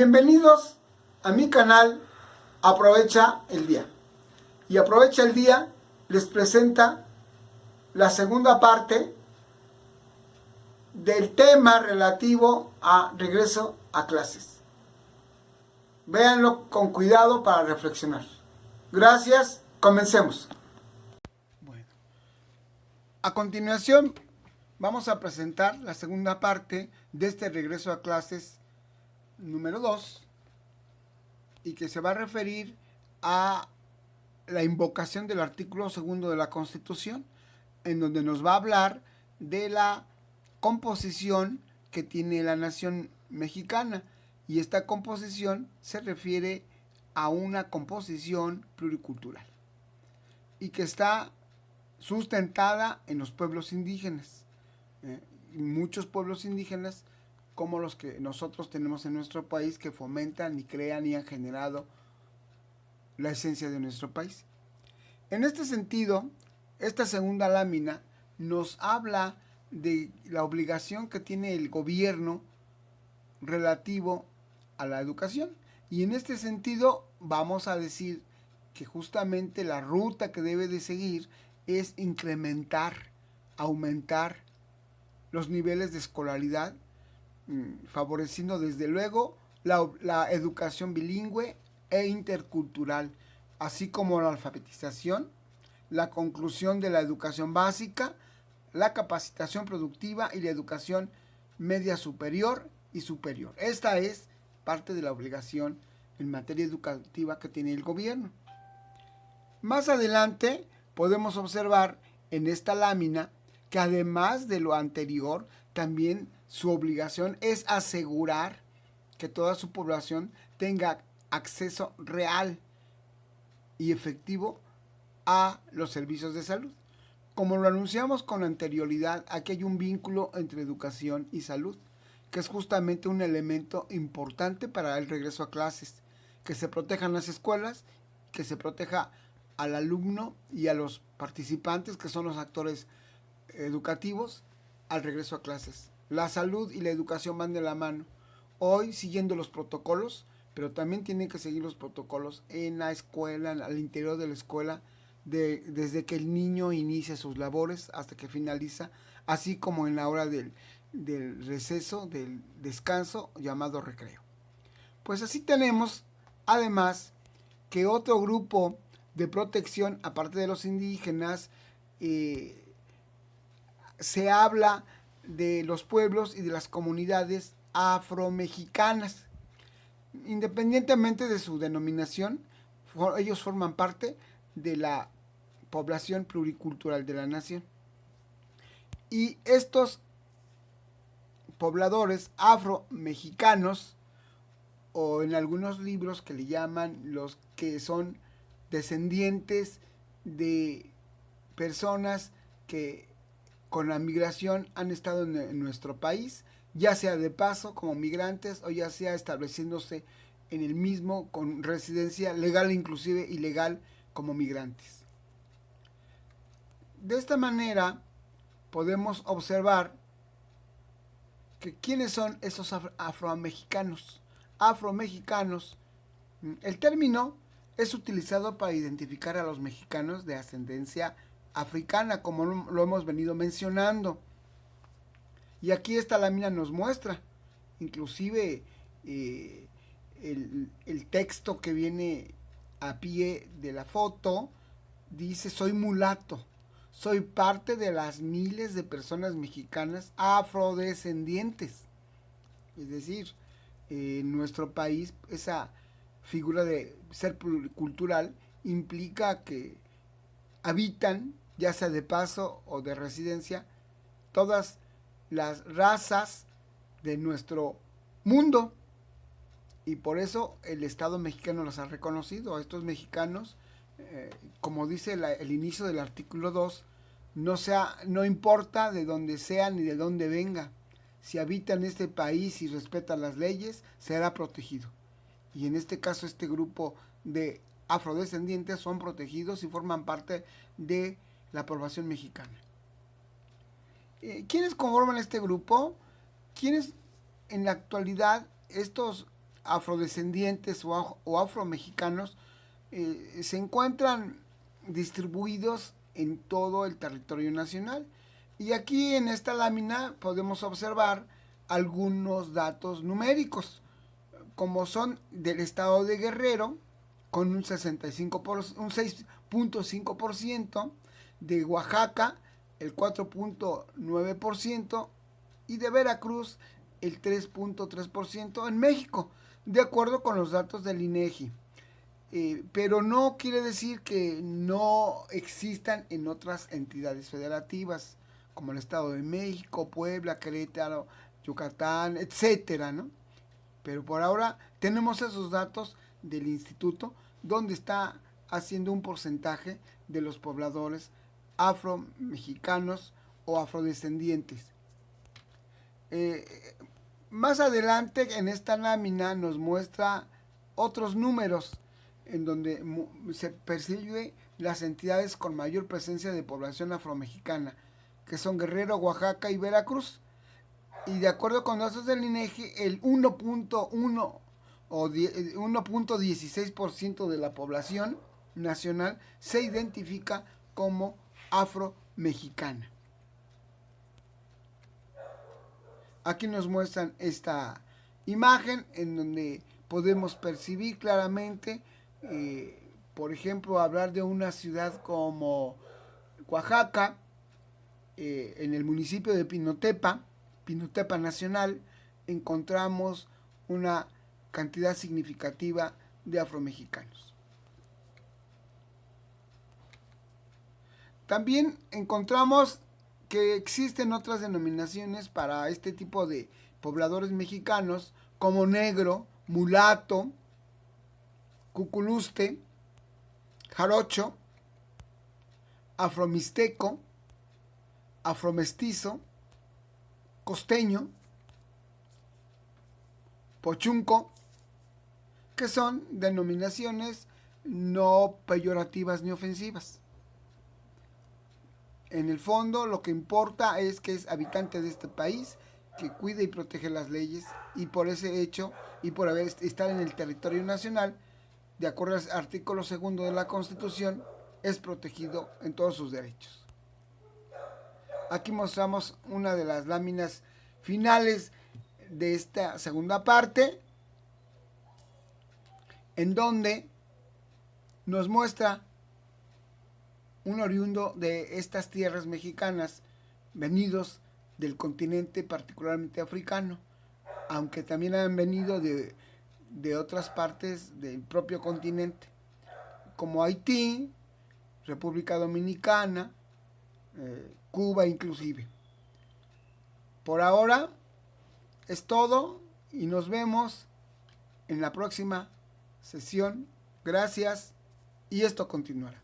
Bienvenidos a mi canal Aprovecha el Día. Y Aprovecha el Día les presenta la segunda parte del tema relativo a regreso a clases. Véanlo con cuidado para reflexionar. Gracias, comencemos. Bueno, a continuación vamos a presentar la segunda parte de este regreso a clases número 2 y que se va a referir a la invocación del artículo 2 de la Constitución, en donde nos va a hablar de la composición que tiene la nación mexicana, y esta composición se refiere a una composición pluricultural y que está sustentada en los pueblos indígenas. Muchos pueblos indígenas como los que nosotros tenemos en nuestro país, que fomentan y crean y han generado la esencia de nuestro país. En este sentido, esta segunda lámina nos habla de la obligación que tiene el gobierno relativo a la educación. Y en este sentido vamos a decir que justamente la ruta que debe de seguir es incrementar, aumentar los niveles de escolaridad, favoreciendo desde luego la educación bilingüe e intercultural, así como la alfabetización, la conclusión de la educación básica, la capacitación productiva y la educación media superior y superior. Esta es parte de la obligación en materia educativa que tiene el gobierno. Más adelante podemos observar en esta lámina que además de lo anterior, también su obligación es asegurar que toda su población tenga acceso real y efectivo a los servicios de salud. Como lo anunciamos con anterioridad, aquí hay un vínculo entre educación y salud, que es justamente un elemento importante para el regreso a clases, que se protejan las escuelas, que se proteja al alumno y a los participantes, que son los actores educativos, al regreso a clases. La salud y la educación van de la mano, hoy siguiendo los protocolos, pero también tienen que seguir los protocolos en la escuela, al interior de la escuela, desde que el niño inicia sus labores hasta que finaliza, así como en la hora del receso, del descanso llamado recreo. Pues así tenemos, además, que otro grupo de protección, aparte de los indígenas, se habla de los pueblos y de las comunidades afromexicanas. Independientemente de su denominación, ellos forman parte de la población pluricultural de la nación. Y estos pobladores afromexicanos, o en algunos libros que le llaman los que son descendientes de personas que con la migración han estado en nuestro país, ya sea de paso como migrantes o ya sea estableciéndose en el mismo con residencia legal e inclusive ilegal como migrantes. De esta manera podemos observar que quiénes son esos afromexicanos. Afromexicanos, el término es utilizado para identificar a los mexicanos de ascendencia africana, como lo hemos venido mencionando. Y aquí esta lámina nos muestra, inclusive el texto que viene a pie de la foto, dice: soy mulato, soy parte de las miles de personas mexicanas afrodescendientes. Es decir, en nuestro país esa figura de ser pluricultural implica que habitan, ya sea de paso o de residencia, todas las razas de nuestro mundo, y por eso el Estado mexicano los ha reconocido. A estos mexicanos, como dice el inicio del artículo 2, no importa de dónde sea ni de dónde venga, si habita en este país y respeta las leyes, será protegido. Y en este caso este grupo de afrodescendientes son protegidos y forman parte de la población mexicana. ¿Quiénes conforman este grupo? ¿Quiénes en la actualidad estos afrodescendientes o afromexicanos se encuentran distribuidos en todo el territorio nacional. Y aquí en esta lámina podemos observar algunos datos numéricos, como son del estado de Guerrero, con un 6.5%, de Oaxaca, el 4.9%, y de Veracruz, el 3.3% en México, de acuerdo con los datos del INEGI. Pero no quiere decir que no existan en otras entidades federativas, como el Estado de México, Puebla, Querétaro, Yucatán, etcétera, ¿no? Pero por ahora tenemos esos datos del instituto, donde está haciendo un porcentaje de los pobladores afromexicanos o afrodescendientes. Más adelante en esta lámina nos muestra otros números en donde se percibe las entidades con mayor presencia de población afromexicana, que son Guerrero, Oaxaca y Veracruz. Y de acuerdo con datos del INEGI, el 1.1 o 1.16% de la población nacional se identifica como afromexicana. Aquí nos muestran esta imagen en donde podemos percibir claramente, por ejemplo, hablar de una ciudad como Oaxaca, en el municipio de Pinotepa Nacional, encontramos una cantidad significativa de afromexicanos. También encontramos que existen otras denominaciones para este tipo de pobladores mexicanos, como negro, mulato, cuculuste, jarocho, afromixteco, afromestizo, costeño, pochunco, que son denominaciones no peyorativas ni ofensivas. En el fondo, lo que importa es que es habitante de este país, que cuida y protege las leyes, y por ese hecho y por estar en el territorio nacional, de acuerdo al artículo 2 de la Constitución, es protegido en todos sus derechos. Aquí mostramos una de las láminas finales de esta segunda parte, en donde nos muestra un oriundo de estas tierras mexicanas, venidos del continente particularmente africano, aunque también han venido de otras partes del propio continente, como Haití, República Dominicana, Cuba inclusive. Por ahora es todo y nos vemos en la próxima sesión. Gracias y esto continuará.